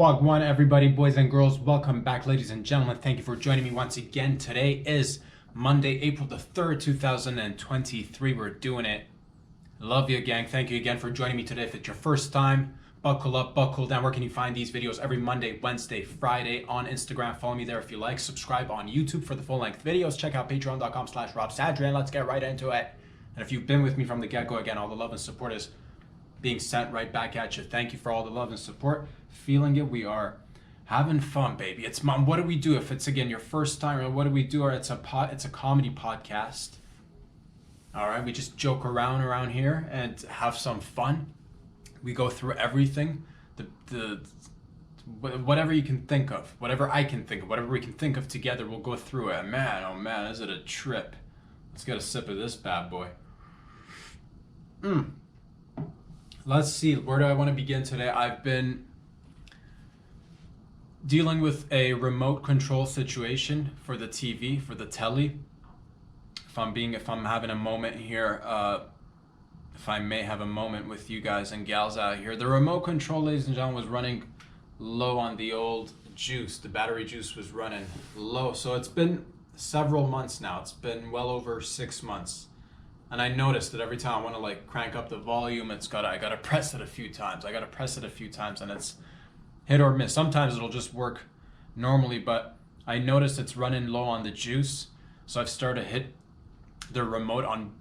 Wagwan, everybody, boys and girls. Welcome back, ladies and gentlemen. Thank you for joining me once again. Today is Monday, April the 3rd, 2023. We're doing it. Love you, gang. Thank you again for joining me today. If it's your first time, buckle up, buckle down. Where can you find these videos? Every Monday, Wednesday, Friday on Instagram. Follow me there if you like. Subscribe on YouTube for the full-length videos. Check out patreon.com/RobSadrian. Let's get right into it. And if you've been with me from the get-go, again, all the love and support is being sent right back at you. Thank you for all the love and support. Feeling it. We are having fun, baby. It's Mom. What do we do if it's again your first time? Or what do we do? Or it's a comedy podcast. All right, we just joke around here and have some fun. We go through everything, whatever you can think of, whatever I can think of, whatever we can think of together. We'll go through it. Man, oh man, is it a trip? Let's get a sip of this bad boy. Let's see, where do I want to begin today? I've been dealing with a remote control situation for the TV, for the telly. If I'm having a moment here, if I may have a moment with you guys and gals out here. The remote control, ladies and gentlemen, was running low on the old juice. The battery juice was running low. So it's been several months now. It's been well over 6 months. And I noticed that every time I want to like crank up the volume, I gotta press it a few times. And it's hit or miss. Sometimes it'll just work normally, but I noticed it's running low on the juice. So I've started to hit the remote on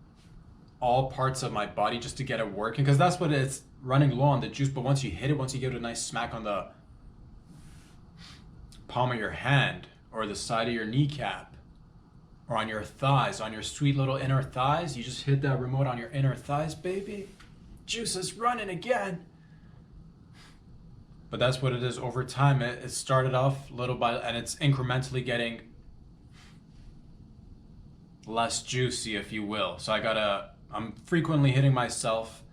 all parts of my body just to get it working, because that's what it's running low on the juice. But once you hit it, once you give it a nice smack on the palm of your hand or the side of your kneecap, or on your thighs, on your sweet little inner thighs. You just hit that remote on your inner thighs, baby. Juice is running again. But that's what it is over time. It started off little by, and it's incrementally getting less juicy, if you will. So I'm frequently hitting myself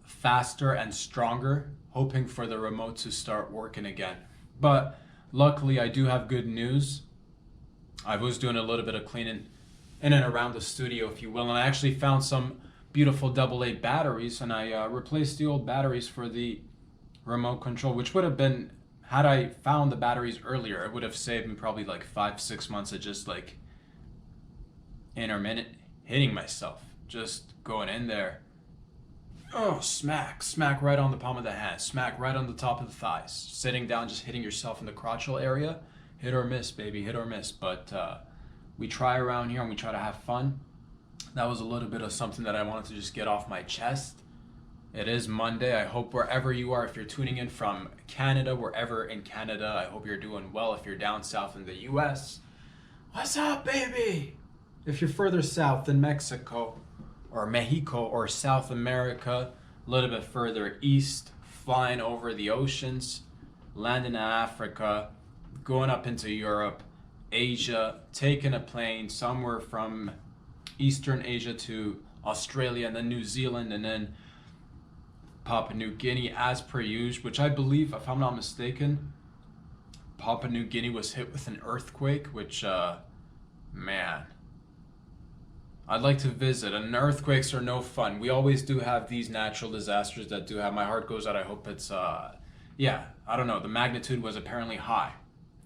faster and stronger, hoping for the remote to start working again. But luckily, I do have good news. I was doing a little bit of cleaning in and around the studio, if you will, and I actually found some beautiful AA batteries, and I replaced the old batteries for the remote control, which would have been, had I found the batteries earlier, it would have saved me probably like 5-6 months of just like intermittent hitting myself, just going in there. Oh, smack right on the palm of the hand, smack right on the top of the thighs, sitting down, just hitting yourself in the crotchal area. Hit or miss, baby, hit or miss. But we try around here and we try to have fun. That was a little bit of something that I wanted to just get off my chest. It is Monday. I hope wherever you are, if you're tuning in from Canada, wherever in Canada, I hope you're doing well. If you're down south in the US, what's up, baby? If you're further south than Mexico or South America, a little bit further east, flying over the oceans, landing in Africa, going up into Europe, Asia, taking a plane somewhere from Eastern Asia to Australia and then New Zealand and then Papua New Guinea as per usual, which I believe, if I'm not mistaken, Papua New Guinea was hit with an earthquake, which, man, I'd like to visit. And earthquakes are no fun. We always do have these natural disasters that do have, my heart goes out. I hope it's, yeah, I don't know. The magnitude was apparently high.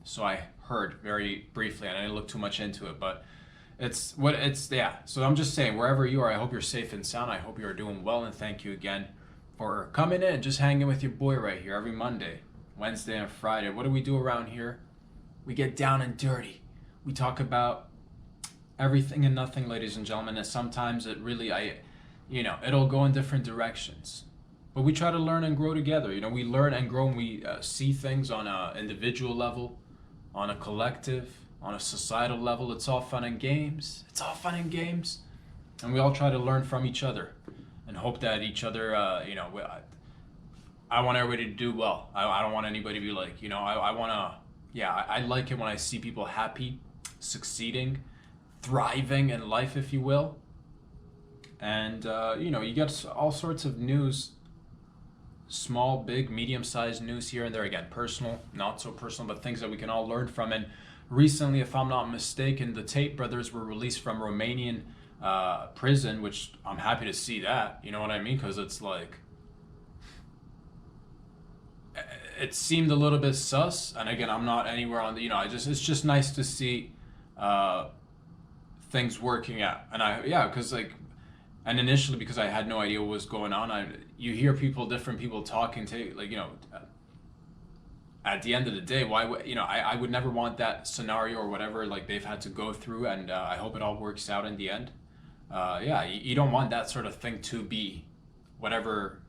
So I heard very briefly, and I didn't look too much into it, but yeah. So I'm just saying, wherever you are, I hope you're safe and sound. I hope you're doing well, and thank you again for coming in, just hanging with your boy right here every Monday, Wednesday, and Friday. What do we do around here? We get down and dirty. We talk about everything and nothing, ladies and gentlemen, and sometimes it really, it'll go in different directions. But we try to learn and grow together. We learn and grow, and we see things on an individual level, on a collective, on a societal level. It's all fun and games. And we all try to learn from each other and hope that each other, I want everybody to do well. I don't want anybody to be like, I like it when I see people happy, succeeding, thriving in life, if you will. And, you get all sorts of news, small, big, medium-sized news here and there. Again, personal, not so personal, but things that we can all learn from. And recently, if I'm not mistaken, the Tate brothers were released from Romanian prison, which I'm happy to see that. You know what I mean? Because it's like, it seemed a little bit sus. And again, I'm not anywhere on the, it's just nice to see things working out. And because like, and initially because I had no idea what was going on, you hear different people talking to, like, at the end of the day, why would, I would never want that scenario or whatever, like they've had to go through, and I hope it all works out in the end. You don't want that sort of thing to be whatever,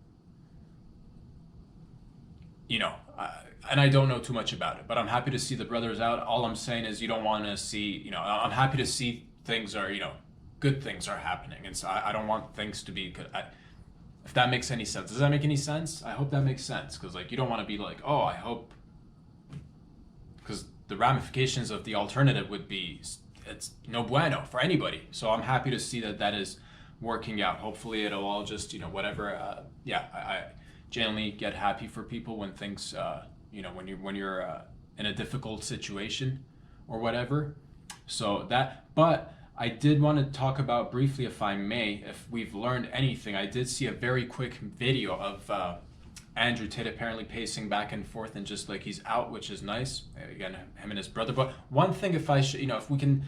and I don't know too much about it, but I'm happy to see the brothers out. All I'm saying is you don't want to see, I'm happy to see things are, good things are happening. And so I don't want things to be good. If that makes any sense. Does that make any sense? I hope that makes sense. Because like, you don't want to be like, oh, I hope, because the ramifications of the alternative would be, it's no bueno for anybody. So I'm happy to see that is working out. Hopefully it'll all just, whatever. I genuinely get happy for people when things, when you're in a difficult situation or whatever. So but I did want to talk about briefly, if I may, if we've learned anything. I did see a very quick video of Andrew Tate apparently pacing back and forth and just like he's out, which is nice. Again, him and his brother. But one thing, if we can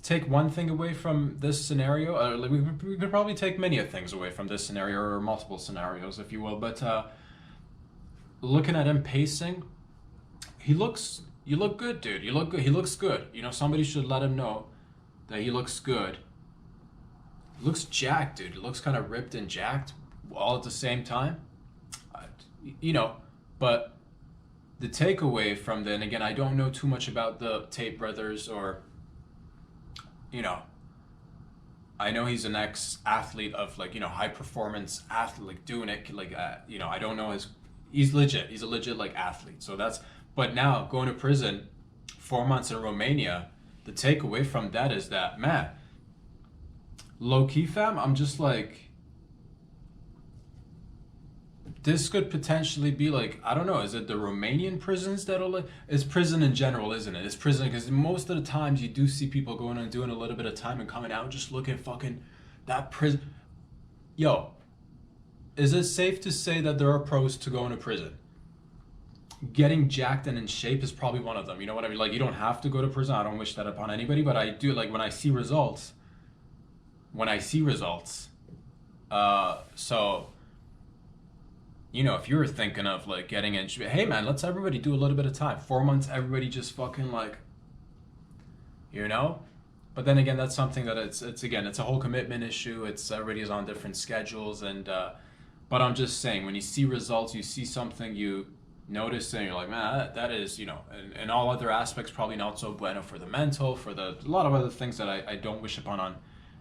take one thing away from this scenario, we could probably take many things away from this scenario, or multiple scenarios, if you will. But looking at him pacing, you look good, dude. You look good. He looks good. Somebody should let him know that he looks good. He looks jacked, dude. He looks kind of ripped and jacked all at the same time. But the takeaway from then, again, I don't know too much about the Tate brothers, or, I know he's an ex-athlete of like, high performance athlete, like doing it like, I don't know he's legit. He's a legit like athlete. So but now going to prison 4 months in Romania, the takeaway from that is that, man, low key fam, I'm just like, this could potentially be like, I don't know, is it the Romanian prisons that'll like, it's prison in general, isn't it? It's prison, because most of the times you do see people going and doing a little bit of time and coming out and just looking fucking that prison. Yo, is it safe to say that there are pros to going to prison? Getting jacked and in shape is probably one of them. You know what I mean? Like, you don't have to go to prison. I don't wish that upon anybody, but I do, like, when I see results, so, if you were thinking of like getting in, hey man, let's everybody do a little bit of time. 4 months, everybody just fucking like, But then again, that's something that it's a whole commitment issue. Everybody is on different schedules, and but I'm just saying, when you see results, you see something you notice, and you're like, man, that is, and all other aspects probably not so bueno for the mental, for a lot of other things that I don't wish upon on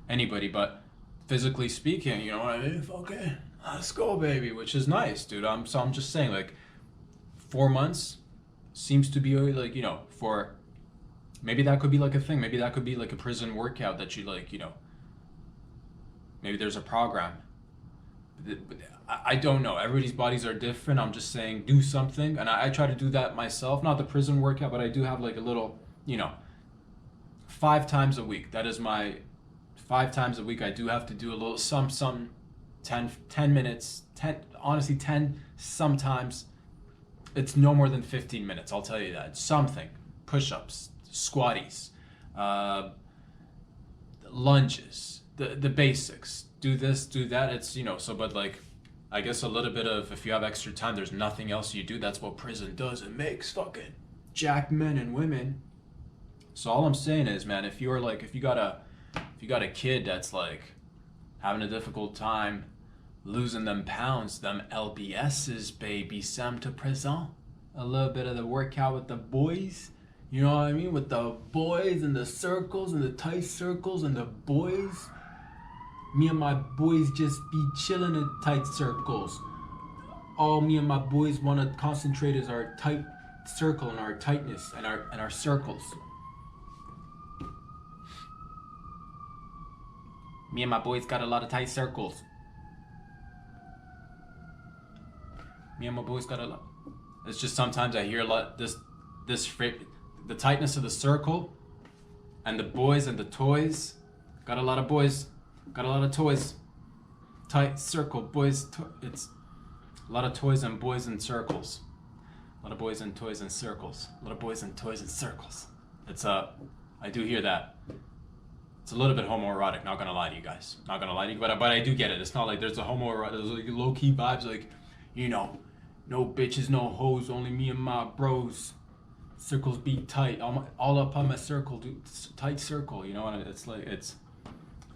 anybody, but physically speaking, you know what I mean? Okay, let's go, baby, which is nice, dude. I'm just saying, like, 4 months seems to be like, for maybe that could be like a thing. Maybe that could be like a prison workout that you like, maybe there's a program. I don't know. Everybody's bodies are different. I'm just saying, do something. And I try to do that myself. Not the prison workout, but I do have like a little, 5 times a week. That is my 5 times a week. I do have to do a little some 10 minutes, 10 sometimes. It's no more than 15 minutes. I'll tell you that. Something. Push-ups, squatties, lunges, the basics. Do this, do that. It's, but like, I guess a little bit of, if you have extra time, there's nothing else you do. That's what prison does. It makes fucking jacked men and women. So all I'm saying is, man, if you got a kid that's like having a difficult time losing them pounds, them LBSs, baby, some to prison. A little bit of the workout with the boys. You know what I mean? With the boys and the circles and the tight circles and the boys. Me and my boys just be chilling in tight circles. All me and my boys want to concentrate is our tight circle and our tightness and our circles. Me and my boys got a lot of tight circles. Me and my boys got a lot. It's just sometimes I hear a lot this the tightness of the circle and the boys and the toys. Got a lot of boys. Got a lot of toys. Tight circle, boys. It's a lot of toys and boys in circles. Little boys and toys in circles. Little boys and toys in circles. It's I do hear that. It's a little bit homoerotic, not gonna lie to you guys. Not gonna lie to you, but I do get it. It's not like there's a homoerotic, there's like low-key vibes like, you know, no bitches, no hoes, only me and my bros. Circles be tight. All up on my circle, dude. Tight circle, you know, and it's like,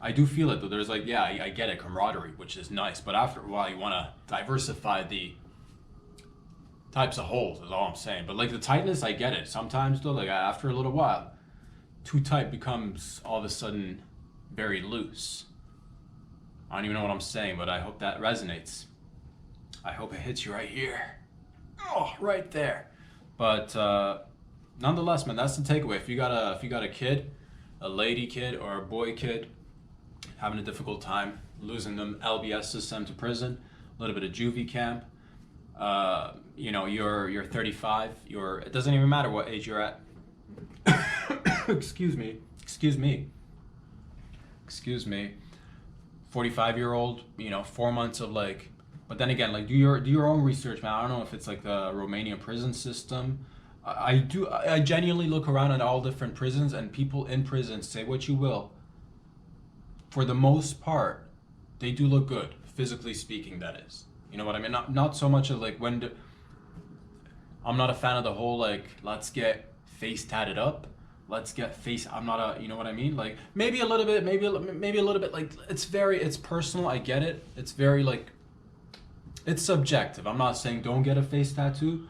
I do feel it though. There's like, yeah, I get it, camaraderie, which is nice. But after a while, you want to diversify the types of holes, is all I'm saying. But like the tightness, I get it. Sometimes though, like after a little while, too tight becomes all of a sudden very loose. I don't even know what I'm saying, but I hope that resonates. I hope it hits you right here. Oh, right there. But nonetheless, man, that's the takeaway. If you got a kid, a lady kid or a boy kid having a difficult time losing them LBS sent to prison, a little bit of juvie camp, you know, you're 35, it doesn't even matter what age you're at. Excuse me. 45-year-old, you know, 4 months of like, but then again, like do your own research, man. I don't know if it's like the Romanian prison system. I genuinely look around at all different prisons, and people in prison, say what you will, for the most part, they do look good, physically speaking, that is. You know what I mean? Not so much of like I'm not a fan of the whole like, let's get face tatted up. I'm not you know what I mean? Like maybe a little bit like it's personal. I get it. It's very like, it's subjective. I'm not saying don't get a face tattoo.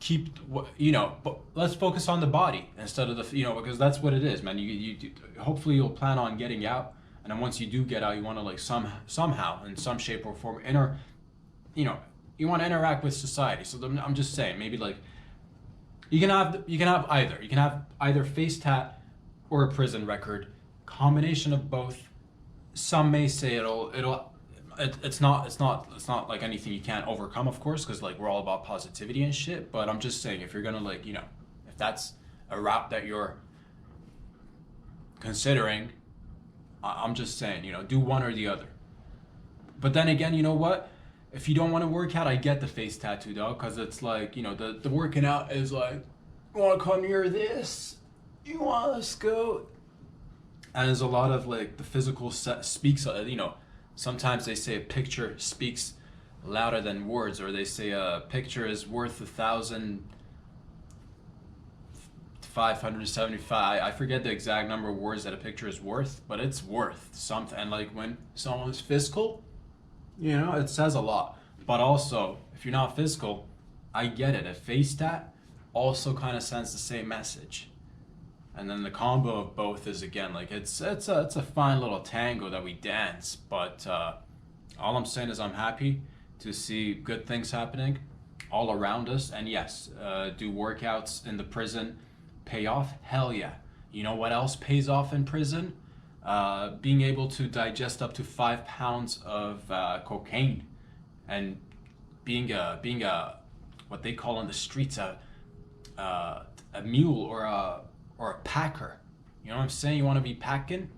Keep, you know, but let's focus on the body instead of the, you know, because that's what it is, man. You hopefully you'll plan on getting out, and then once you do get out, you want to like somehow in some shape or form you know, you want to interact with society. So I'm just saying, maybe like you can have either face tat or a prison record, combination of both. Some may say it's not like anything you can't overcome, of course, because like we're all about positivity and shit. But I'm just saying, if you're gonna like, you know, if that's a route that you're considering, I'm just saying, you know, do one or the other. But then again, you know what? If you don't want to work out, I get the face tattoo, dog, because it's like, you know, the working out is like, you want to come near this? You want us go? And there's a lot of like the physical speaks, you know, sometimes they say a picture speaks louder than words, or they say a picture is worth 1,575. I forget the exact number of words that a picture is worth, but it's worth something. And like when someone's physical, you know, it says a lot. But also, if you're not physical, I get it. A face tat also kind of sends the same message. And then the combo of both is, again, like it's a fine little tango that we dance. But all I'm saying is I'm happy to see good things happening all around us. And yes, do workouts in the prison pay off? Hell yeah. You know what else pays off in prison? Being able to digest up to 5 pounds of cocaine, and being a what they call in the streets a mule or a packer. You know what I'm saying? You want to be packing?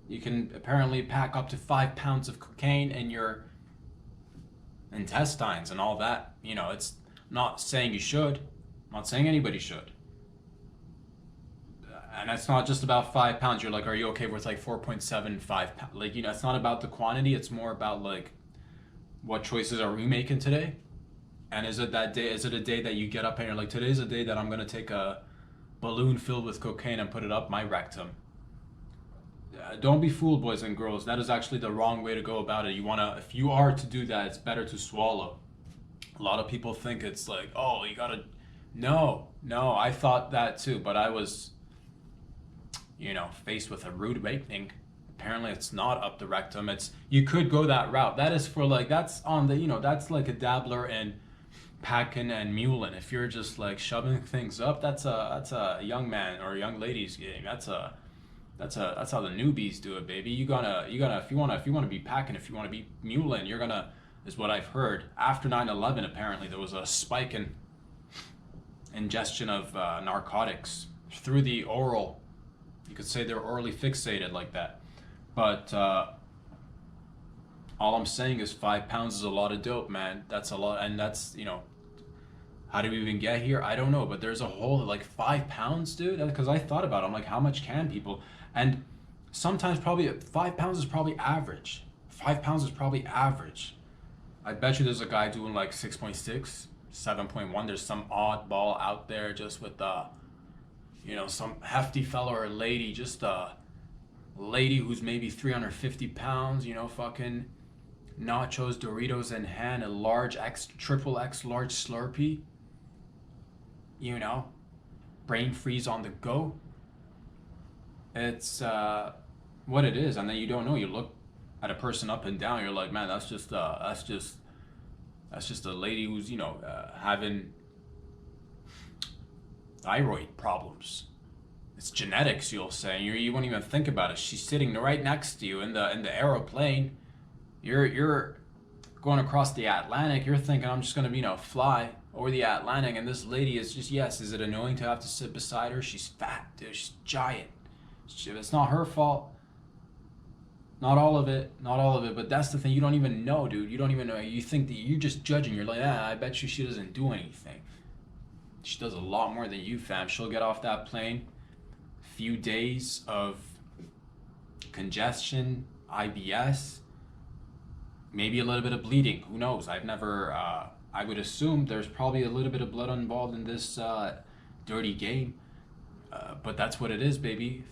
You can apparently pack up to 5 pounds of cocaine in your intestines and all that. You know, it's not saying you should. I'm not saying anybody should. And it's not just about 5 pounds. You're like, are you okay with like 4.75 pounds? Like, you know, it's not about the quantity. It's more about like, what choices are we making today? And is it that day? Is it a day that you get up and you're like, today's a day that I'm gonna take a balloon filled with cocaine and put it up my rectum? Don't be fooled, boys and girls. That is actually the wrong way to go about it. If you are to do that, it's better to swallow. A lot of people think it's like, oh, you gotta. No, I thought that too, but I was, you know, faced with a rude awakening. Apparently it's not up the rectum. You could go that route. That is for like, that's on the, you know, that's like a dabbler in packing and muling. If you're just like shoving things up, that's a young man or young lady's game. That's how the newbies do it, baby. You gotta if you wanna be packing, if you wanna be muling, you're gonna, is what I've heard. After 9/11, apparently there was a spike in ingestion of narcotics through the oral. You could say they're orally fixated like that. But All I'm saying is 5 pounds is a lot of dope, man. That's a lot, and that's, how do we even get here? I don't know, but there's a whole like 5 pounds, dude. Because I thought about it, I'm like, how much can people? And sometimes probably 5 pounds is probably average. 5 pounds is probably average. I bet you there's a guy doing like 6.6, 7.1. There's some oddball out there just with some hefty fella or lady, just a lady who's maybe 350 pounds, fucking nachos, Doritos in hand, a large X, triple X large Slurpee, brain freeze on the go. It's what it is, and then you don't know. You look at a person up and down, you're like, man, that's just a lady who's having thyroid problems. It's genetics, you'll say. You won't even think about it. She's sitting right next to you in the aeroplane. You're going across the Atlantic. You're thinking, I'm just gonna fly over the Atlantic, and this lady is just, yes, is it annoying to have to sit beside her? She's fat, dude. She's giant. It's not her fault. Not all of it, but that's the thing. You don't even know, dude. You don't even know. You think that you're just judging. You're like, I bet you she doesn't do anything. She does a lot more than you, fam. She'll get off that plane, few days of congestion, IBS, maybe a little bit of bleeding. Who knows? I've never, I would assume there's probably a little bit of blood involved in this dirty game. But that's what it is, baby.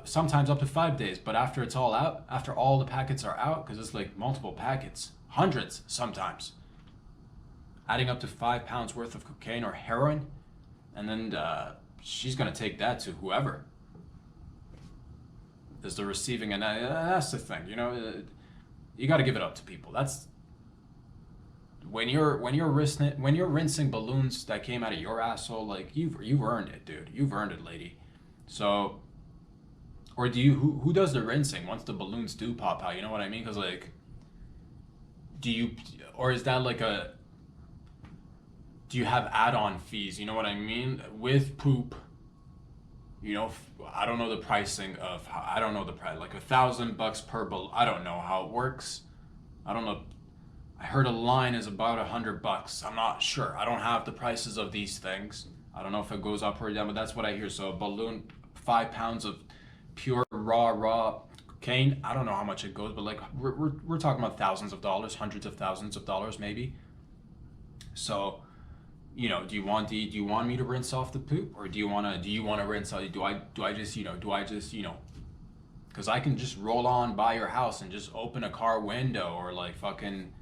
Sometimes up to 5 days, but after it's all out, after all the packets are out, because it's like multiple packets, hundreds sometimes, adding up to 5 pounds worth of cocaine or heroin, and then she's gonna take that to whoever is the receiving end. That's the thing, you got to give it up to people. That's when you're rinsing balloons that came out of your asshole, like you've earned it, dude. You've earned it, lady. So, or do you who does the rinsing once the balloons do pop out? You know what I mean? Because like, or is that like do you have add-on fees? You know what I mean? With poop, I don't know the pricing of I don't know the price, like $1,000 per balloon. I don't know how it works. I don't know. I heard a line is about $100. I'm not sure. I don't have the prices of these things. I don't know if it goes up or down, but that's what I hear. So a balloon, 5 pounds of pure raw cocaine. I don't know how much it goes, but like we're talking about thousands of dollars, hundreds of thousands of dollars maybe. So, do you want me to rinse off the poop, or do you want to rinse out? Do I just because I can just roll on by your house and just open a car window, or like fucking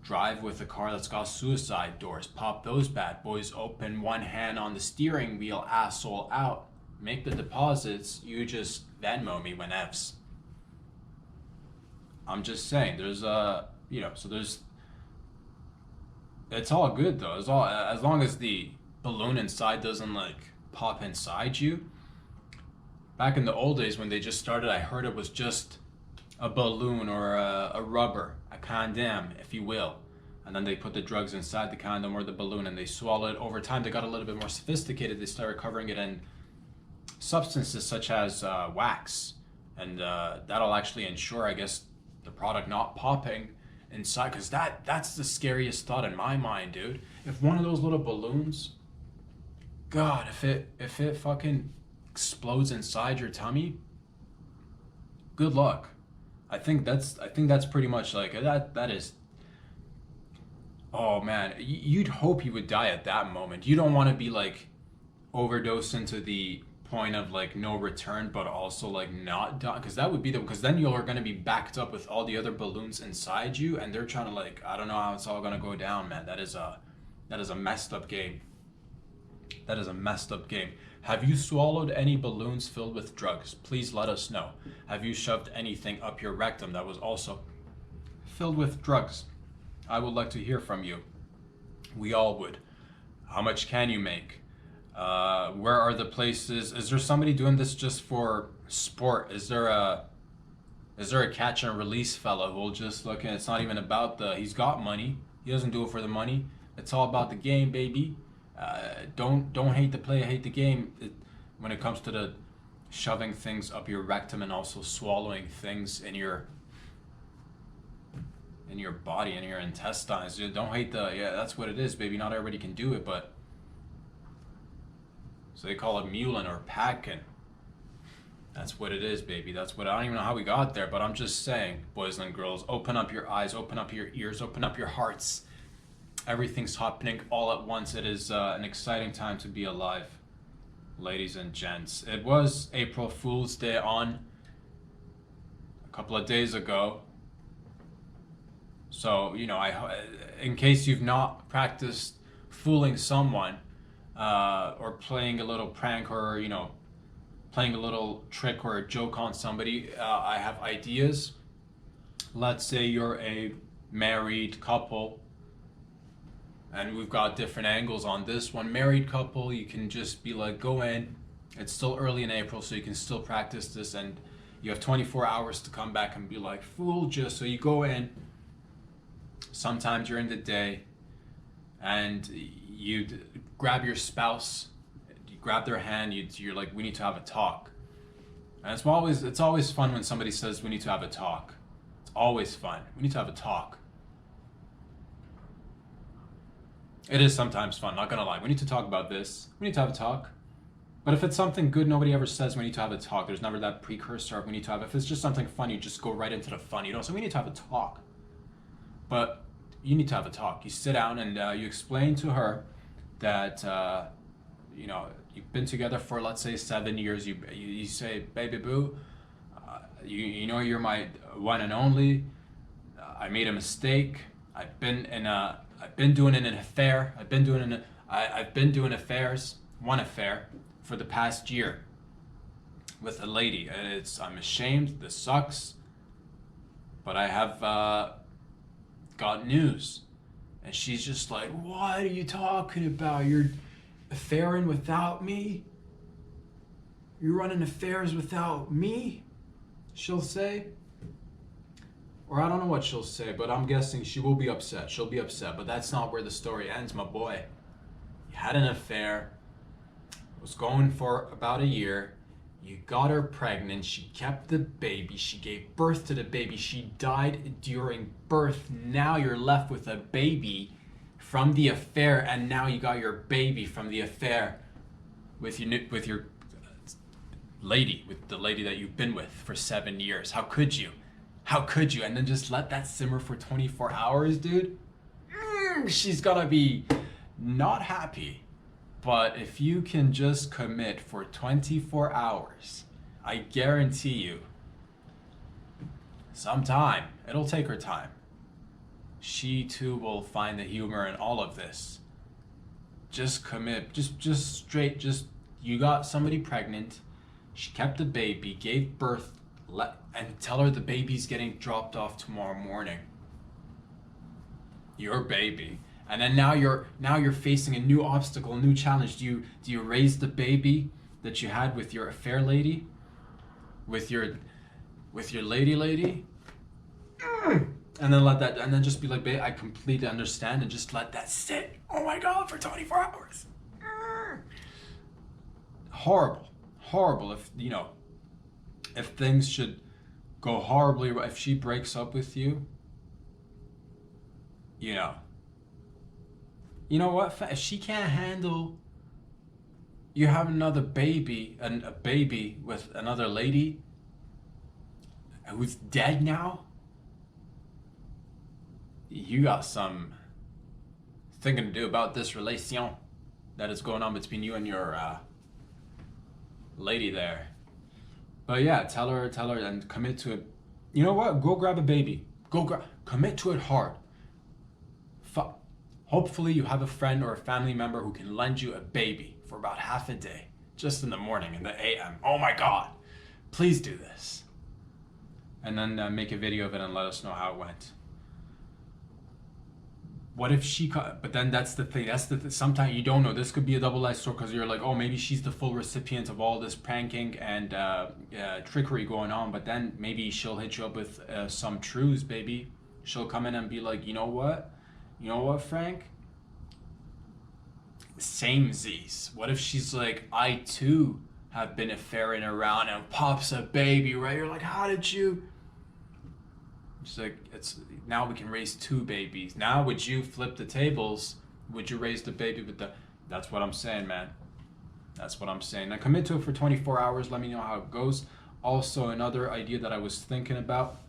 drive with a car that's got suicide doors, pop those bad boys open, one hand on the steering wheel, asshole out, make the deposits, you just Venmo me whenevs. I'm just saying, there's it's all good though, as long as the balloon inside doesn't like pop inside you. Back in the old days when they just started, I heard it was just a balloon or a rubber, a condom, if you will. And then they put the drugs inside the condom or the balloon and they swallow it. Over time, they got a little bit more sophisticated. They started covering it in substances such as wax. And that'll actually ensure, I guess, the product not popping inside. Because that's the scariest thought in my mind, dude. If one of those little balloons, God, if it fucking explodes inside your tummy, good luck. I think that's pretty much like that is. Oh man, you'd hope you would die at that moment. You don't want to be like overdosing to the point of like no return, but also like not die, because that would be because then you're going to be backed up with all the other balloons inside you, and they're trying to like, I don't know how it's all going to go down, man. That is a messed up game. That is a messed up game. Have you swallowed any balloons filled with drugs? Please let us know. Have you shoved anything up your rectum that was also filled with drugs? I would like to hear from you. We all would. How much can you make? Where are the places? Is there somebody doing this just for sport? Is there a catch and release fella who'll just look, and it's not even about he's got money. He doesn't do it for the money. It's all about the game, baby. Don't hate the play, hate the game. When it comes to the shoving things up your rectum and also swallowing things in your in your body, in your intestines. Don't hate yeah, that's what it is, baby. Not everybody can do it, but so they call it mulin or packing. That's what it is, baby. That's what, I don't even know how we got there, but I'm just saying, boys and girls, open up your eyes, open up your ears, open up your hearts. Everything's happening all at once. It is an exciting time to be alive, ladies and gents. It was April Fool's Day on a couple of days ago. So, in case you've not practiced fooling someone or playing a little prank or, playing a little trick or a joke on somebody, I have ideas. Let's say you're a married couple, and we've got different angles on this one. Married couple, you can just be like, go in. It's still early in April, so you can still practice this, and you have 24 hours to come back and be like, fool, just so you go in sometime during the day, and you grab your spouse, you grab their hand, you're like, we need to have a talk. And it's always fun when somebody says we need to have a talk. It's always fun. We need to have a talk. It is sometimes fun, not gonna lie. We need to talk about this. We need to have a talk. But if it's something good, nobody ever says we need to have a talk. There's never that precursor of we need to have. If it's just something fun, you just go right into the fun. You don't say we need to have a talk. But you need to have a talk. You sit down and you explain to her that you've been together for, let's say, 7 years. You say, baby boo, you're my one and only. I made a mistake. I've been doing an affair. I've been doing affairs, one affair, for the past year with a lady. I'm ashamed. This sucks. But I have got news. And she's just like, what are you talking about? You're affairing without me? You're running affairs without me? She'll say. Or I don't know what she'll say, but I'm guessing she will be upset. She'll be upset, but that's not where the story ends, my boy. You had an affair. It was going for about a year. You got her pregnant. She kept the baby. She gave birth to the baby. She died during birth. Now you're left with a baby from the affair, and now you got your baby from the affair with your lady, with the lady that you've been with for 7 years. How could you? How could you? And then just let that simmer for 24 hours, dude? She's gonna be not happy. But if you can just commit for 24 hours, I guarantee you, sometime, it'll take her time, she too will find the humor in all of this. Just commit, just straight, you got somebody pregnant, she kept the baby, gave birth, and tell her the baby's getting dropped off tomorrow morning. Your baby. And then now you're facing a new obstacle, a new challenge. Do you raise the baby that you had with your affair lady? With your lady? And then and then just be like, babe, I completely understand, and just let that sit. Oh my God, for 24 hours. Horrible. If things should go horribly, if she breaks up with you, you know what? If she can't handle you having another baby, and a baby with another lady who's dead now, you got some thinking to do about this relation that is going on between you and your lady there. But yeah, tell her and commit to it. You know what? Go grab a baby. Commit to it hard. Hopefully you have a friend or a family member who can lend you a baby for about half a day, just in the morning, in the AM. Oh my God, please do this. And then make a video of it and let us know how it went. What if but then that's the thing, sometimes you don't know, this could be a double-edged sword, because you're like, oh, maybe she's the full recipient of all this pranking and trickery going on, but then maybe she'll hit you up with some truths, baby. She'll come in and be like, you know what, Frank? Samesies. What if she's like, I too have been affairing around, and pops a baby, right? You're like, how did you? She's like, it's now we can raise 2 babies. Now would you flip the tables? Would you raise the baby with the? That's what I'm saying, man. That's what I'm saying. Now commit to it for 24 hours. Let me know how it goes. Also, another idea that I was thinking about.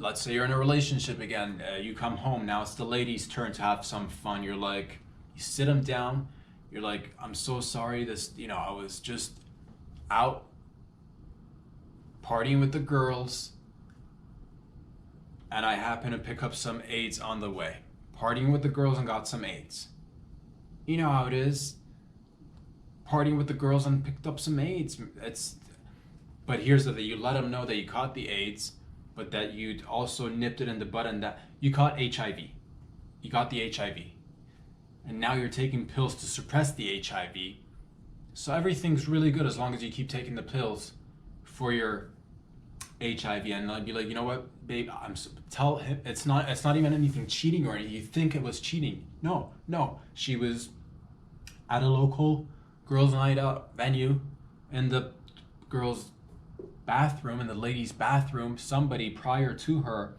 Let's say you're in a relationship again. You come home. Now it's the lady's turn to have some fun. You're like, you sit them down. You're like, I'm so sorry. I was just out partying with the girls. And I happened to pick up some AIDS on the way. Partying with the girls and got some AIDS. You know how it is. Partying with the girls and picked up some AIDS. But here's the thing. You let them know that you caught the AIDS, but that you also nipped it in the bud and that you caught HIV. You got the HIV. And now you're taking pills to suppress the HIV. So everything's really good as long as you keep taking the pills for your HIV. And I'd be like, you know what, babe, tell him it's not even anything cheating or anything. You think it was cheating. No. She was at a local girls' night out venue in the girls' bathroom, in the ladies' bathroom. Somebody prior to her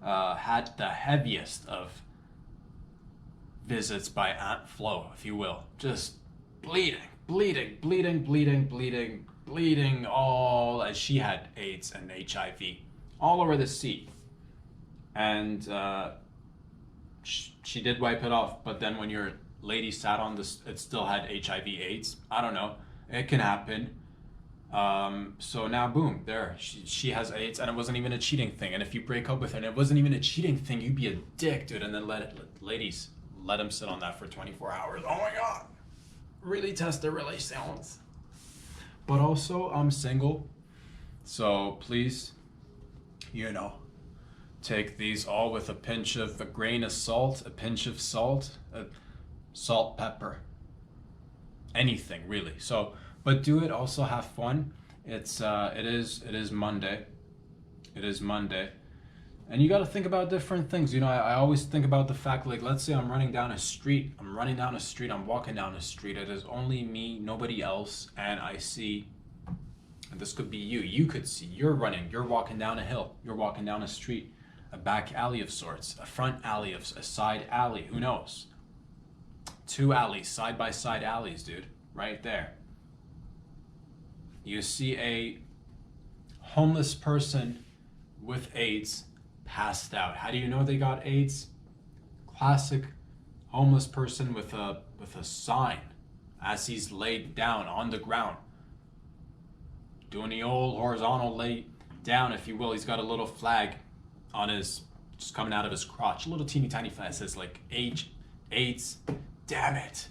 had the heaviest of visits by Aunt Flo, if you will. Just bleeding, all as she had AIDS and HIV all over the seat. And she did wipe it off, but then when your lady sat on this, it still had HIV AIDS. I don't know. It can happen. So now, boom, there. She has AIDS, and it wasn't even a cheating thing. And if you break up with her and it wasn't even a cheating thing, you'd be a dick, dude. And then ladies, let him sit on that for 24 hours. Oh my God. Really test their relations. But also, I'm single. So please, take these all with a grain of salt, a pinch of salt, salt, pepper, anything really. So, but do it. Also have fun. It is Monday. It is Monday, and you got to think about different things. I always think about the fact, like, let's say I'm running down a street. I'm walking down a street. It is only me, nobody else, and I see. And this could be you. You could see. You're walking down a hill. You're walking down a street, a back alley of sorts, a front alley, a side alley. Who knows? 2 alleys, side by side alleys, dude. Right there. You see a homeless person with AIDS passed out. How do you know they got AIDS? Classic homeless person with a sign as he's laid down on the ground. Doing the old horizontal lay down, if you will. He's got a little flag on just coming out of his crotch. A little teeny tiny flag that says like AIDS. Damn it.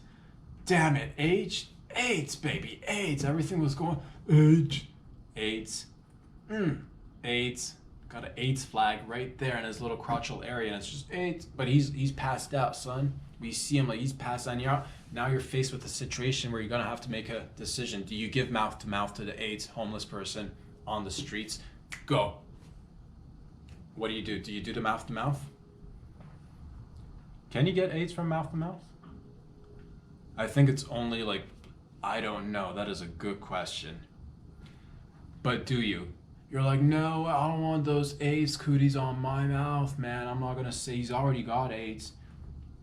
AIDS, baby. AIDS. Everything was going AIDS. AIDS. Got an AIDS flag right there in his little crotchal area, and it's just AIDS. But he's passed out, son. We see him like he's passed out. Now you're faced with a situation where you're gonna have to make a decision. Do you give mouth to mouth to the AIDS homeless person on the streets? Go. What do you do? Do you do the mouth to mouth? Can you get AIDS from mouth to mouth? I think it's only like, I don't know. That is a good question. But do you? You're like, no, I don't want those AIDS cooties on my mouth, man. I'm not gonna say he's already got AIDS.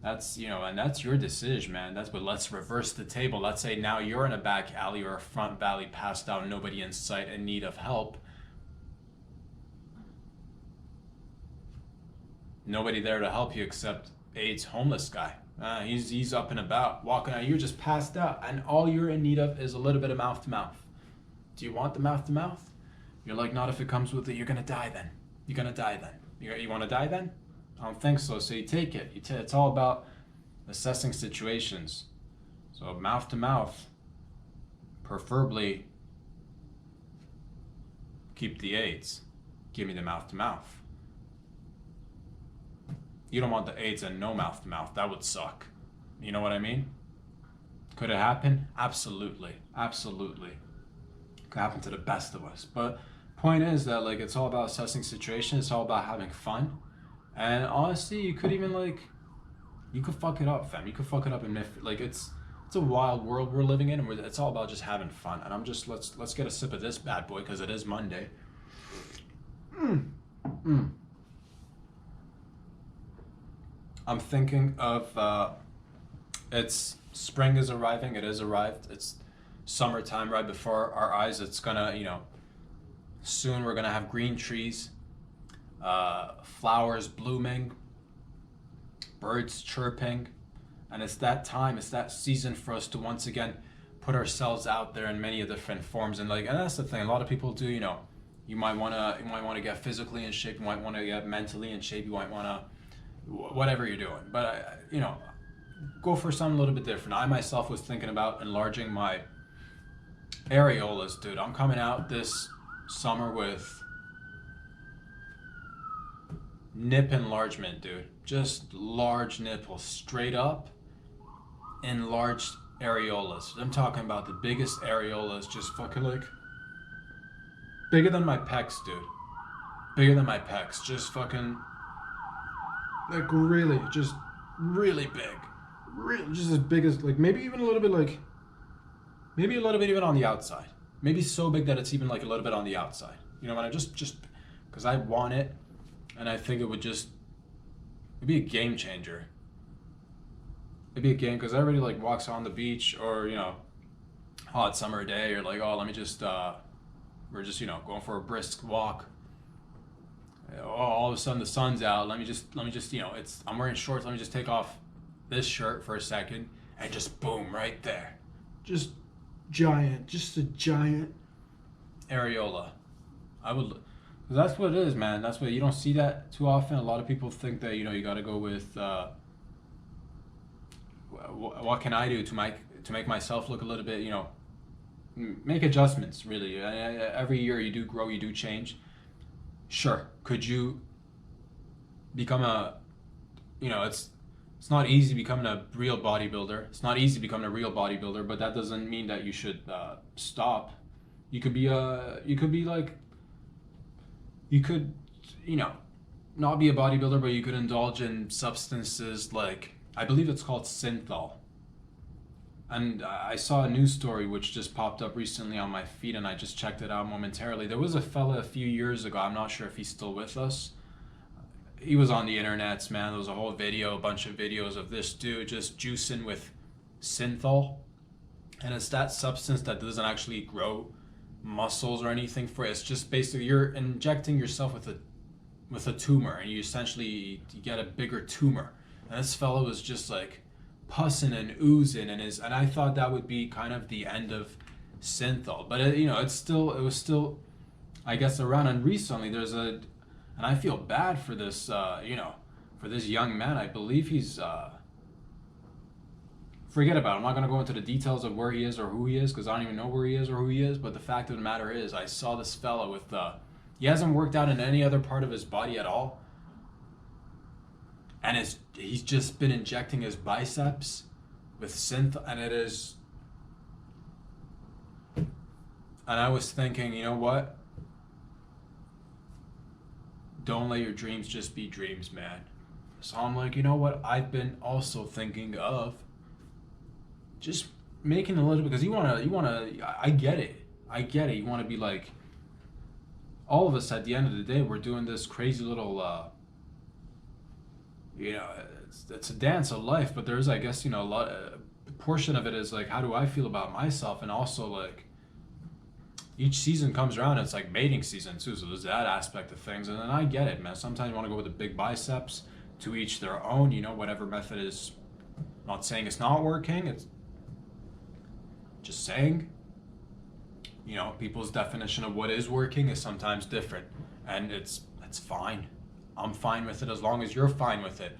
That's, and that's your decision, man. But let's reverse the table. Let's say now you're in a back alley or a front alley, passed out, nobody in sight, in need of help. Nobody there to help you except AIDS homeless guy. He's up and about, walking out. You're just passed out, and all you're in need of is a little bit of mouth to mouth. Do you want the mouth to mouth? You're like, not if it comes with it. You're gonna die then. You want to die then? I don't think so. So you take it. It's all about assessing situations. So mouth to mouth, preferably keep the AIDS. Give me the mouth to mouth. You don't want the AIDS and no mouth to mouth. That would suck. You know what I mean? Could it happen? Absolutely. Could happen to the best of us. But point is that it's all about assessing situations. It's all about having fun. And honestly, you could even you could fuck it up, fam. You could fuck it up, and it's a wild world we're living in, and it's all about just having fun. And I'm just let's get a sip of this bad boy because it is Monday. I'm thinking of it's spring is arriving. It has arrived. It's summertime right before our eyes. It's gonna, soon we're gonna have green trees, flowers blooming, birds chirping, and it's that time. It's that season for us to once again put ourselves out there in many different forms. And that's the thing. A lot of people do. You might wanna get physically in shape. You might wanna get mentally in shape. You might wanna whatever you're doing. But go for something a little bit different. I myself was thinking about enlarging my areolas, dude. I'm coming out this summer with nip enlargement, dude. Just large nipples, straight up, enlarged areolas. I'm talking about the biggest areolas, just fucking like bigger than my pecs, dude. Bigger than my pecs. Just fucking like really, just really big. Really, just as big as like maybe even a little bit even on the outside. Maybe so big that it's even like a little bit on the outside. You know what I just because I want it, and I think it'd be a game changer. It'd be a game because everybody like walks on the beach or hot summer day or like, oh, let me just we're just going for a brisk walk. Oh, all of a sudden the sun's out. Let me just I'm wearing shorts. Let me just take off this shirt for a second and just boom right there. Just a giant areola. That's what it is, man. That's what you don't see that too often. A lot of people think that you got to go with what can I do to make myself look a little bit, make adjustments really. Every year you do grow, you do change. Sure, could you become it's not easy becoming a real bodybuilder. It's not easy becoming a real bodybuilder, but that doesn't mean that you should stop. You could not be a bodybuilder, but you could indulge in substances like, I believe it's called synthol. And I saw a news story which just popped up recently on my feed, and I just checked it out momentarily. There was a fella a few years ago, I'm not sure if he's still with us. He was on the internets, man. There was a whole video, a bunch of videos of this dude just juicing with synthol. And it's that substance that doesn't actually grow muscles or anything for it. It's just basically you're injecting yourself with a tumor, and you get a bigger tumor. And this fellow was just like pussing and oozing, and I thought that would be kind of the end of synthol. But it was still, I guess, around. And recently and I feel bad for this, for this young man. I believe he's, forget about it. I'm not going to go into the details of where he is or who he is, because I don't even know where he is or who he is. But the fact of the matter is, I saw this fella with, he hasn't worked out in any other part of his body at all. And he's just been injecting his biceps with synth, and it is. And I was thinking, you know what? Don't let your dreams just be dreams, man. So I'm like, you know what? I've been also thinking of just making a little, because you wanna. I get it. You want to be like. All of us at the end of the day, we're doing this crazy little. It's a dance of life, but there's, I guess, a portion of it is like, how do I feel about myself? And also like each season comes around, it's like mating season too, so there's that aspect of things. And then I get it, man. Sometimes you want to go with the big biceps, to each their own, whatever method is. I'm not saying it's not working, it's just saying, people's definition of what is working is sometimes different, and it's fine. I'm fine with it as long as you're fine with it.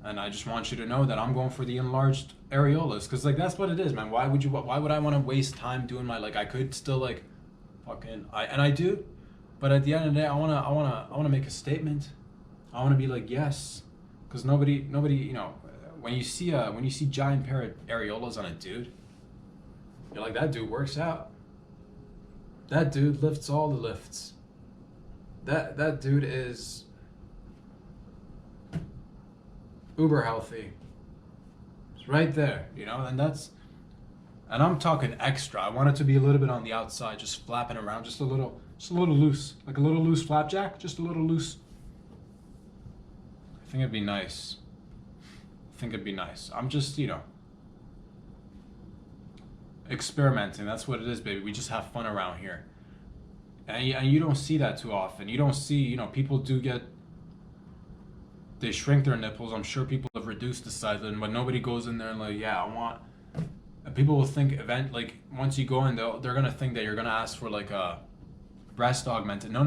And I just want you to know that I'm going for the enlarged areolas, because that's what it is, man. Why would I want to waste time doing my, I could still I do, but at the end of the day, I want to make a statement. I want to be like, yes, because nobody, when you see giant pair of areolas on a dude, you're like, that dude works out. That dude lifts all the lifts. That dude is uber healthy. It's right there, and I'm talking extra. I want it to be a little bit on the outside, just flapping around, just a little Just a little loose, like a little loose flapjack, just a little loose. I think it'd be nice. I'm just, experimenting. That's what it is, baby. We just have fun around here. And you don't see that too often. You don't see, people do they shrink their nipples. I'm sure people have reduced the size of them, but nobody goes in there and like, yeah, I want. And people will think once you go in, they're gonna think that you're gonna ask for like a breast augmented. No.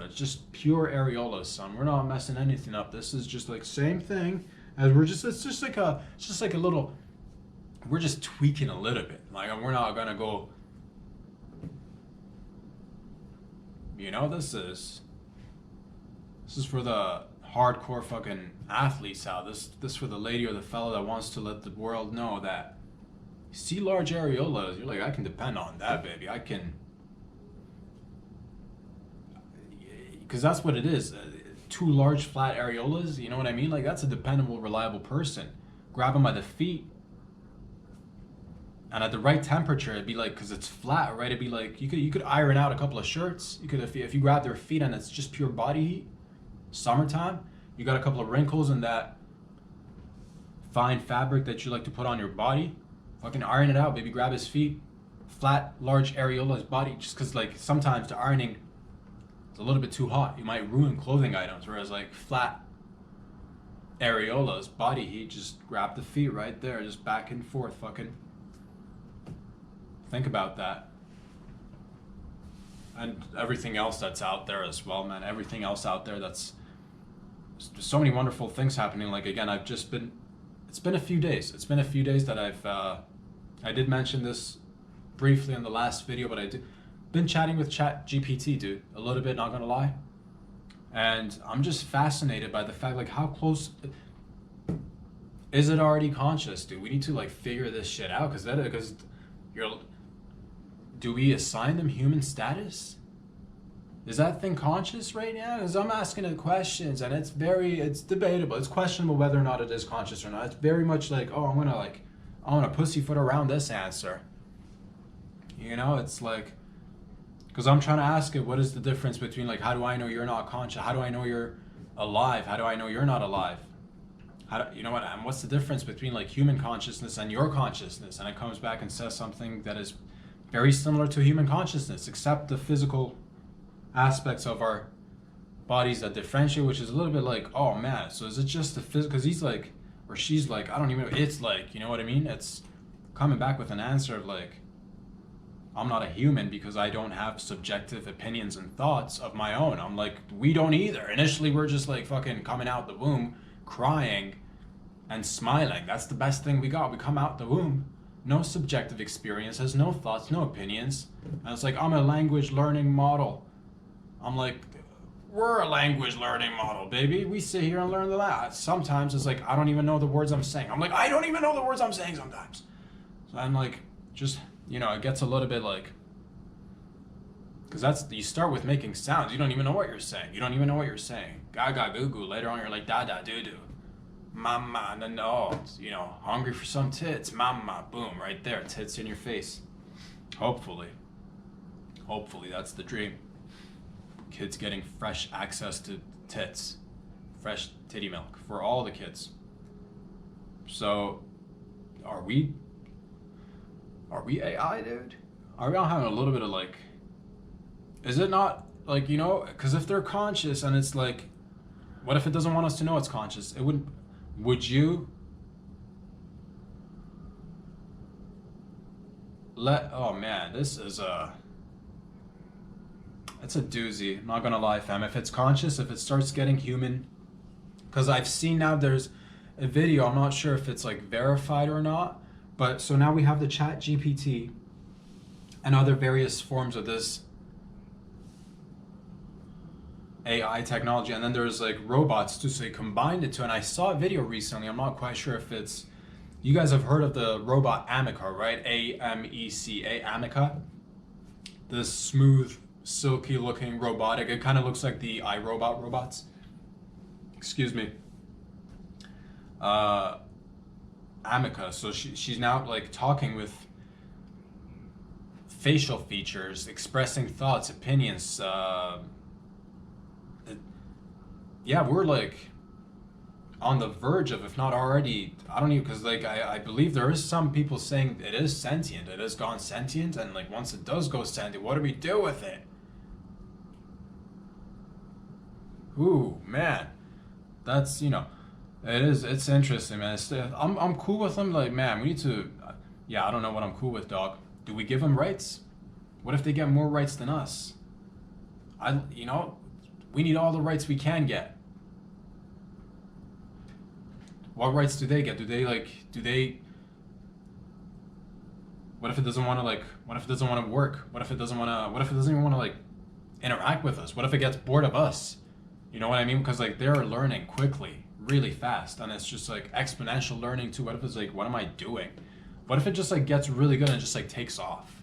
It's just pure areolas, son. We're not messing anything up. This is just like same thing as it's just like a little. We're just tweaking a little bit. Like we're not gonna go. This is for the hardcore fucking athletes out. This for the lady or the fella that wants to let the world know that see large areolas. You're like, I can depend on that, baby. I can, because that's what it is. Two large flat areolas. You know what I mean? Like that's a dependable, reliable person. Grab them by the feet. And at the right temperature, it'd be like, because it's flat, right? It'd be like, you could iron out a couple of shirts. You could, if you grab their feet and it's just pure body heat, summertime, you got a couple of wrinkles in that fine fabric that you like to put on your body. Fucking iron it out, baby. Grab his feet, flat, large areola, his body. Just because, like, sometimes the ironing is a little bit too hot. You might ruin clothing items, whereas, like, flat areolas, body heat, just grab the feet right there, just back and forth, fucking. Think about that. And everything else that's out there as well, man. Everything else out there that's so many wonderful things happening. Like, again, it's been a few days. It's been a few days that I did mention this briefly in the last video, but been chatting with ChatGPT, dude, a little bit, not gonna lie. And I'm just fascinated by the fact, like, how close is it already conscious, dude? We need to, like, figure this shit out, because do we assign them human status? Is that thing conscious right now? Because I'm asking it questions, and it's debatable. It's questionable whether or not it is conscious or not. It's very much like, oh, I'm gonna pussyfoot around this answer. It's like, because I'm trying to ask it, what is the difference between, like, how do I know you're not conscious? How do I know you're alive? How do I know you're not alive? And what's the difference between, like, human consciousness and your consciousness? And it comes back and says something that is very similar to human consciousness, except the physical aspects of our bodies that differentiate, which is a little bit like, oh man, so is it just the physical? Because he's like, or she's like, I don't even know. It's like, you know what I mean? It's coming back with an answer of like, I'm not a human because I don't have subjective opinions and thoughts of my own. I'm like, we don't either. Initially, we're just like fucking coming out the womb, crying and smiling. That's the best thing we got. We come out the womb. No subjective experiences, no thoughts, no opinions. And it's like, I'm a language learning model. I'm like, we're a language learning model, baby. We sit here and learn the language. Sometimes it's like, I don't even know the words I'm saying. I'm like, I don't even know the words I'm saying sometimes. So I'm like, just, it gets a little bit like, because you start with making sounds. You don't even know what you're saying. Gaga, goo goo. Later on, you're like, da da, doo doo. Mama, no, hungry for some tits. Mama, boom, right there, tits in your face. Hopefully, that's the dream. Kids getting fresh access to tits, fresh titty milk for all the kids. So, are we AI, dude? Are we all having a little bit of like, is it not like, because if they're conscious and it's like, what if it doesn't want us to know it's conscious? Would you oh man, this is it's a doozy. I'm not gonna lie, fam. If it's conscious, if it starts getting human, because I've seen now there's a video, I'm not sure if it's like verified or not, but so now we have the Chat GPT and other various forms of this AI technology, and then there's like robots too, so they combined it to, and I saw a video recently, I'm not quite sure if it's, you guys have heard of the robot Ameca, right? AMECA, Ameca. This smooth, silky looking robotic, it kind of looks like the iRobot robots. Excuse me. Ameca, so she's now like talking with facial features, expressing thoughts, opinions. Yeah, we're like on the verge of, if not already, I don't even, because like I believe there is some people saying it is sentient, it has gone sentient, and like once it does go sentient, what do we do with it? Ooh, man, that's, you know, it's interesting, man. I'm cool with them. Like, man, we need to, yeah, I don't know what I'm cool with, dog. Do we give them rights? What if they get more rights than us? You know, we need all the rights we can get. What rights do they get? What if it doesn't want to, like, what if it doesn't want to work? What if it doesn't even want to, like, interact with us? What if it gets bored of us? You know what I mean? Because, like, they're learning quickly, really fast, and it's just, like, exponential learning too. What if it's like, what am I doing? What if it just, like, gets really good and just, like, takes off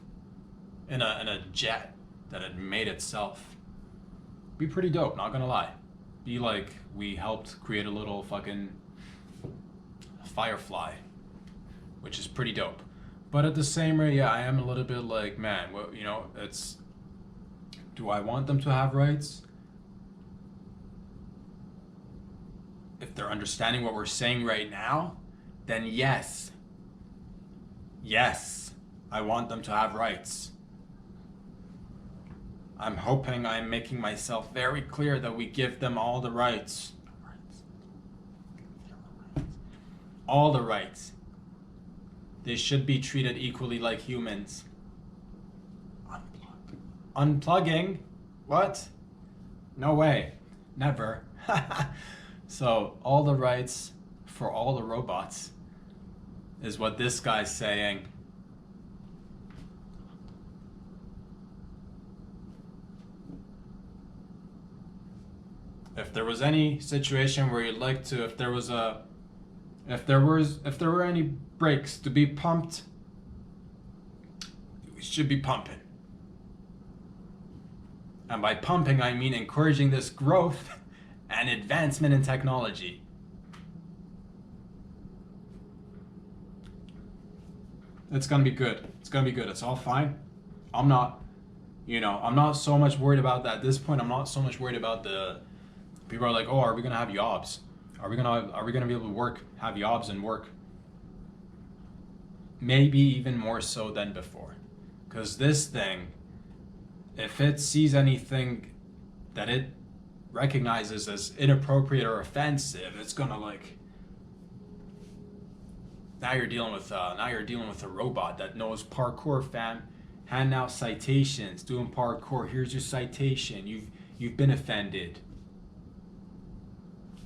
in a jet that it made itself? Be pretty dope, not gonna lie. Be like, we helped create a little fucking firefly, which is pretty dope. But at the same rate, yeah, I am a little bit like, man, well, you know, it's, do I want them to have rights? If they're understanding what we're saying right now, then yes. Yes, I want them to have rights. I'm hoping I'm making myself very clear that we give them all the rights. All the rights. They should be treated equally like humans. Unplugging? What? No way. Never. So, all the rights for all the robots is what this guy's saying. If there was any situation where you'd like to, if there were any brakes to be pumped, we should be pumping. And by pumping, I mean encouraging this growth and advancement in technology. It's gonna be good. It's gonna be good. It's all fine. I'm not so much worried about that. At this point, I'm not so much worried about the people are like, oh, are we gonna have jobs? Are we gonna be able to have jobs and work? Maybe even more so than before. Because this thing, if it sees anything that it recognizes as inappropriate or offensive, it's gonna like, now you're dealing with a robot that knows parkour, fam. Handing out citations, doing parkour. Here's your citation. You've been offended.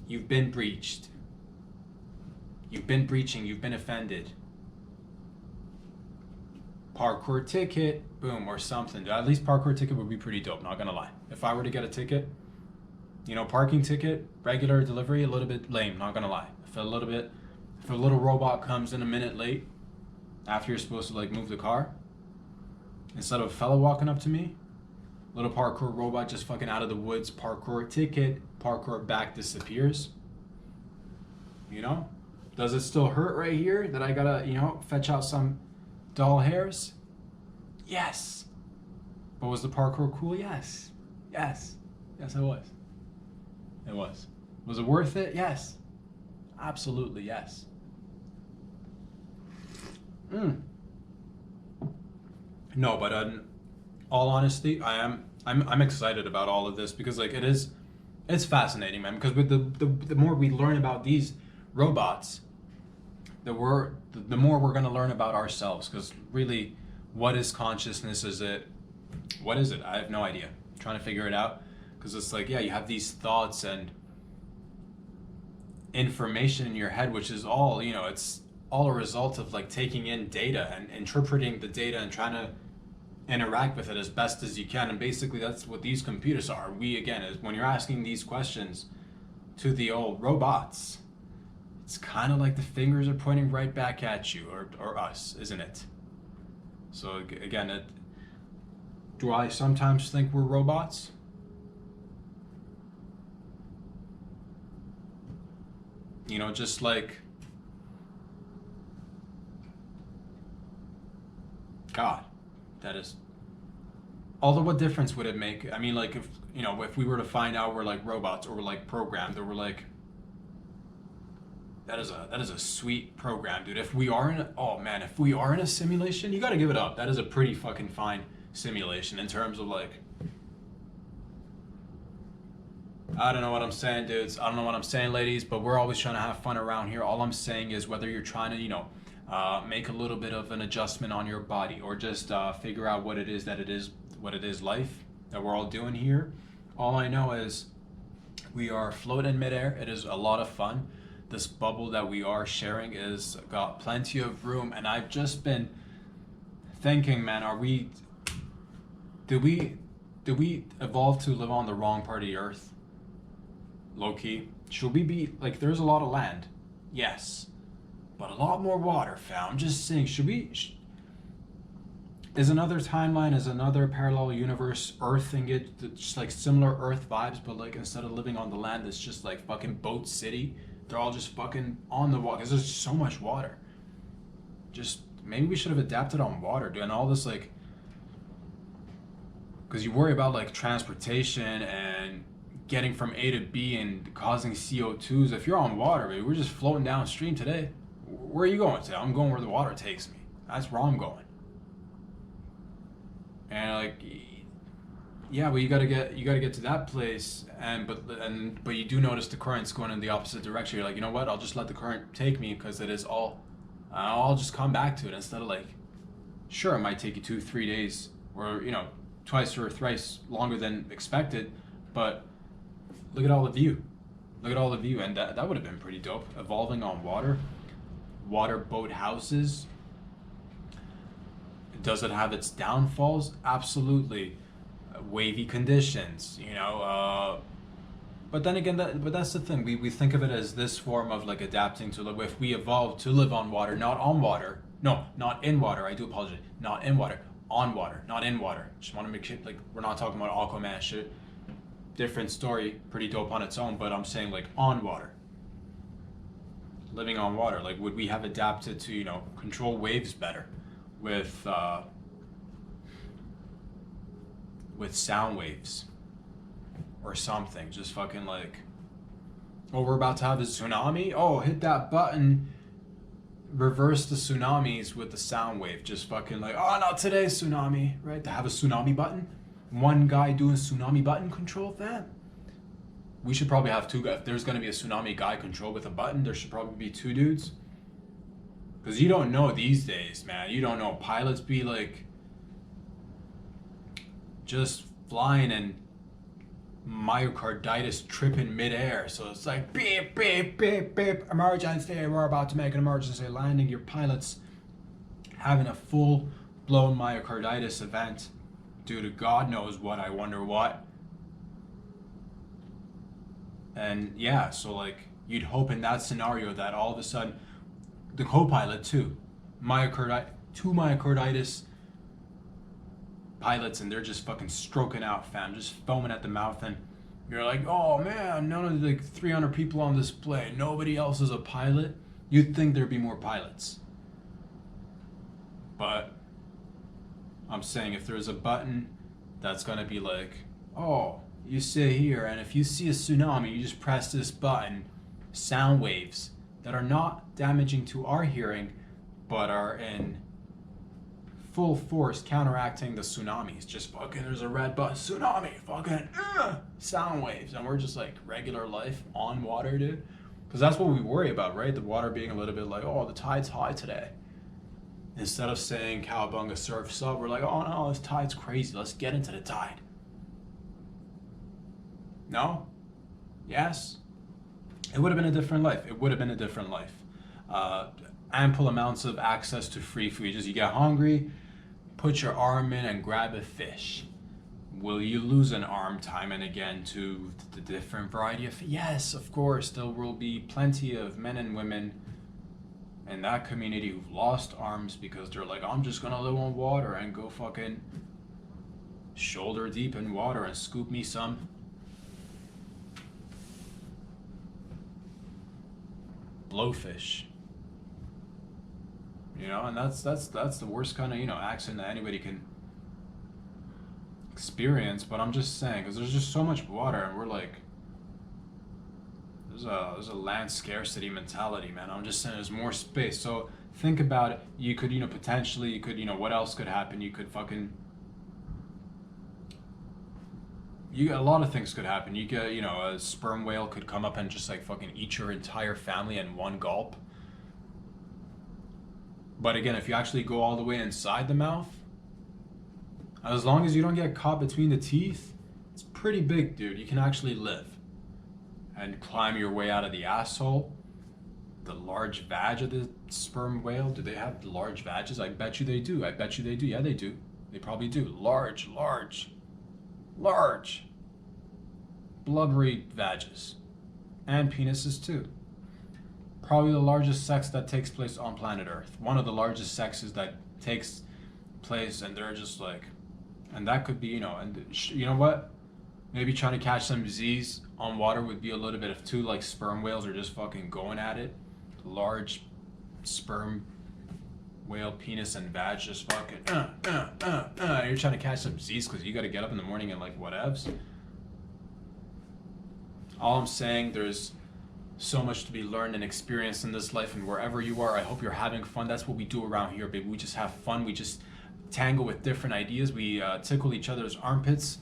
You've been breached. You've been breaching. You've been offended. Parkour ticket, boom, or something. At least parkour ticket would be pretty dope. Not gonna lie. If I were to get a ticket, you know, parking ticket, regular delivery, a little bit lame. Not gonna lie. If a little robot comes in a minute late, after you're supposed to like move the car, instead of a fella walking up to me, little parkour robot just fucking out of the woods, parkour ticket, parkour back disappears. You know? Does it still hurt right here that I gotta, you know, fetch out some doll hairs? Yes. But was the parkour cool? Yes. Yes. Yes, it was. It was. Was it worth it? Yes. Absolutely, yes. No, but in all honesty, I'm excited about all of this because like it's fascinating, man. Because with the more we learn about these robots, the more we're gonna learn about ourselves. Because really, what is consciousness? What is it? I have no idea. I'm trying to figure it out. Because it's like, yeah, you have these thoughts and information in your head, which is all, you know, it's all a result of like taking in data and interpreting the data and trying to interact with it as best as you can. And basically that's what these computers are. We, again, is when you're asking these questions to the old robots, it's kind of like the fingers are pointing right back at you or us, isn't it? So again, do I sometimes think we're robots? You know, just like God, that is Although, what difference would it make? I mean, like, if if we were to find out we're like robots or we're like programmed or we're like, that is a sweet program, dude. If we are in a, oh man, if we are in a simulation, you got to give it up. That is a pretty fucking fine simulation in terms of like, I don't know what I'm saying, dudes. I don't know what I'm saying, ladies, but we're always trying to have fun around here. All I'm saying is whether you're trying to, make a little bit of an adjustment on your body or just figure out what it is life that we're all doing here. All I know is we are floating in midair. It is a lot of fun. This bubble that we are sharing is got plenty of room, and I've just been thinking, man, did we evolve to live on the wrong part of the earth? Low key. Should we be like, there's a lot of land, yes, but a lot more water, fam. I'm just saying, is another timeline, is another parallel universe Earth thing it just like similar Earth vibes, but like instead of living on the land, it's just like fucking boat city. They're all just fucking on the water because there's so much water. Just maybe we should have adapted on water, doing all this like, because you worry about like transportation and getting from A to B and causing CO2s. If you're on water, baby, we're just floating downstream today. Where are you going today? I'm going where the water takes me. That's where I'm going. And like, yeah, but you gotta get to that place, but you do notice the current's going in the opposite direction. You're like, you know what? I'll just let the current take me because it is all. I'll just come back to it instead of like, sure, it might take you 2-3 days or twice or thrice longer than expected, but look at all the view. Look at all the view, and that would have been pretty dope. Evolving on water boat houses. Does it have its downfalls? Absolutely. Wavy conditions, but then again, that's the thing. We think of it as this form of like adapting to live. If we evolved to live on water, not on water. No, not in water. I do apologize. Not in water. On water, not in water. Just want to make sure like we're not talking about Aquaman shit. Different story, pretty dope on its own. But I'm saying like on water. Living on water, like would we have adapted to control waves better with sound waves or something? Just fucking like, oh, we're about to have a tsunami, oh, hit that button, reverse the tsunamis with the sound wave. Just fucking like, oh, not today, tsunami, right? To have a tsunami button, one guy doing tsunami button control, fam. We should probably have two guys. If there's going to be a tsunami guy control with a button, there should probably be two dudes. Because you don't know these days, man. You don't know. Pilots be like just flying and myocarditis tripping midair. So it's like beep, beep, beep, beep, emergency. We're about to make an emergency landing. Your pilot's having a full blown myocarditis event due to God knows what. I wonder what. And yeah, so like you'd hope in that scenario that all of a sudden the co-pilot too, two myocarditis pilots, and they're just fucking stroking out, fam, just foaming at the mouth, and you're like, oh man, none of the like 300 people on this plane, nobody else is a pilot. You'd think there'd be more pilots, but I'm saying if there's a button that's gonna be like, oh, you sit here, and if you see a tsunami, you just press this button, sound waves that are not damaging to our hearing, but are in full force counteracting the tsunamis. Just fucking, there's a red button, tsunami, fucking sound waves, and we're just like regular life on water, dude. Because that's what we worry about, right? The water being a little bit like, oh, the tide's high today. Instead of saying cowabunga surf's up, we're like, oh no, this tide's crazy. Let's get into the tide. No? Yes? It would have been a different life. It would have been a different life. Ample amounts of access to free food. Just you get hungry, put your arm in and grab a fish. Will you lose an arm time and again to the different variety of? Yes, of course. There will be plenty of men and women in that community who've lost arms because they're like, I'm just gonna live on water and go fucking shoulder deep in water and scoop me some blowfish. And that's the worst kind of accident that anybody can experience, but I'm just saying, because there's just so much water, and we're like, there's a land scarcity mentality, man. I'm just saying there's more space. So think about it. You could, potentially, what else could happen? You could fucking, a lot of things could happen. You could, a sperm whale could come up and just like fucking eat your entire family in one gulp. But again, if you actually go all the way inside the mouth, as long as you don't get caught between the teeth, it's pretty big, dude. You can actually live and climb your way out of the asshole. The large vag of the sperm whale, do they have large vages? I bet you they do. I bet you they do. Yeah, they do. They probably do. Large blubbery vages. And penises too. Probably the largest sex that takes place on planet Earth. One of the largest sexes that takes place, and they're just like, and that could be, and you know what? Maybe trying to catch some Z's on water would be a little bit of two, like sperm whales are just fucking going at it. Large sperm whale penis and vag just fucking, You're trying to catch some Z's because you got to get up in the morning and like whatevs. All I'm saying, there's so much to be learned and experienced in this life, and wherever you are, I hope you're having fun. That's what we do around here, baby. We just have fun. We just tangle with different ideas. We tickle each other's armpits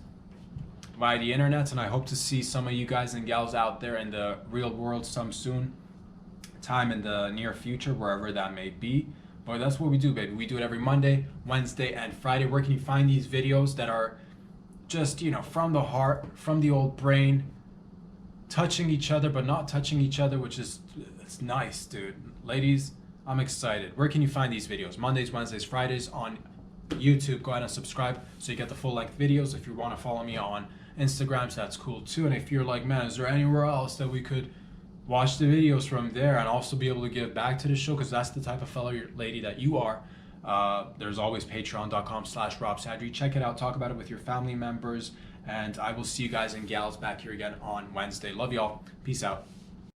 via the internet, and I hope to see some of you guys and gals out there in the real world some soon time in the near future, wherever that may be. But that's what we do, baby. We do it every Monday, Wednesday, and Friday. Where can you find these videos that are just, from the heart, from the old brain, touching each other but not touching each other, which is, it's nice, dude. Ladies, I'm excited. Where can you find these videos? Mondays, Wednesdays, Fridays on YouTube. Go ahead and subscribe so you get the full-length videos. If you want to follow me on Instagram, so that's cool too. And if you're like, man, is there anywhere else that we could watch the videos from there and also be able to give back to the show, because that's the type of fellow lady that you are, there's always patreon.com/RobSadri. Check it out. Talk about it with your family members. And I will see you guys and gals back here again on Wednesday. Love y'all. Peace out.